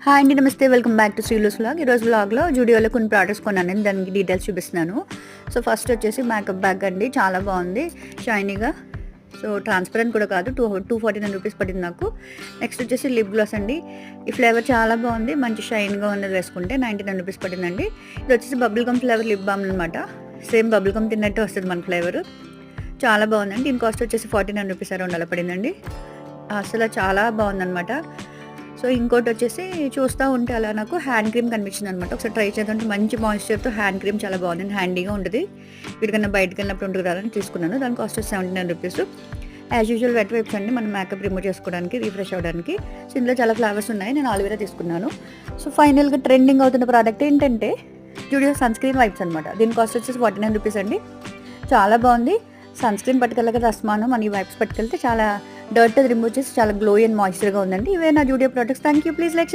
Hi అండి, నమస్తే. Welcome back to Srilu's vlog. ఈరోజు వ్లాగ్లో జూడియోలో కొన్ని ప్రోడక్ట్స్ కొన్నాను, దానికి డీటెయిల్స్ చూపిస్తున్నాను. సో ఫస్ట్ వచ్చేసి మేకప్ బ్యాగ్ అండి, చాలా బాగుంది, షైనీగా. సో ట్రాన్స్పరెంట్ కూడా కాదు, 249 రూపీస్ పడింది నాకు. నెక్స్ట్ వచ్చేసి లిప్ గ్లాస్ అండి, ఈ ఫ్లేవర్ చాలా బాగుంది, మంచి షైన్గా ఉన్నది వేసుకుంటే 99 రూపీస్ పడిందండి. ఇది వచ్చేసి bubble gum flavour lip balm అనమాట. సేమ్ బబుల్ గమ్ తిన్నట్టు వస్తుంది మన ఫ్లేవర్, చాలా బాగుందండి. దీని కాస్ట్ వచ్చేసి 49 రూపీస్ అరౌండ్ అలా పడిందండి. అసలు చాలా బాగుందన్నమాట. సో ఇంకోటి వచ్చేసి చూస్తూ ఉంటే అలా నాకు హ్యాండ్ క్రీమ్ కనిపించింది అనమాట. ఒకసారి ట్రై చేద్దాం. మంచి మాయిశ్చర్తో హ్యాండ్ క్రీమ్ చాలా బాగుంది, హ్యాండీగా ఉంటుంది. వీటికన్నా బయటకు వెళ్ళినప్పుడు ఉంటుంది కదా అని తీసుకున్నాను. దాని కాస్ట్ వచ్చి 79 rupees. As usual wet wipes అండి, మనం మేకప్ రిమూవ్ చేసుకోవడానికి, రీఫ్రెష్ అవ్వడానికి. సో ఇందులో చాలా ఫ్లేవర్స్ ఉన్నాయి, నేను ఆలివేరా తీసుకున్నాను. సో ఫైనల్గా ట్రెండింగ్ అవుతున్న ప్రోడక్ట్ ఏంటంటే జూడియో సన్స్క్రీన్ వైప్స్ అనమాట. దీని కాస్ట్ వచ్చేసి 49 రూపీస్ అండి. చాలా బాగుంది. సన్స్క్రీన్ పట్టుకెళ్ళక రస్మాను మన ఈ వైప్స్ పట్టుకెళ్తే చాలా డర్ట్ రిమూవ్ చేసి చాలా గ్లో అండ్ మాయిశ్చర్గా ఉందండి. ఇవే నా Zudio products. Thank you. Please like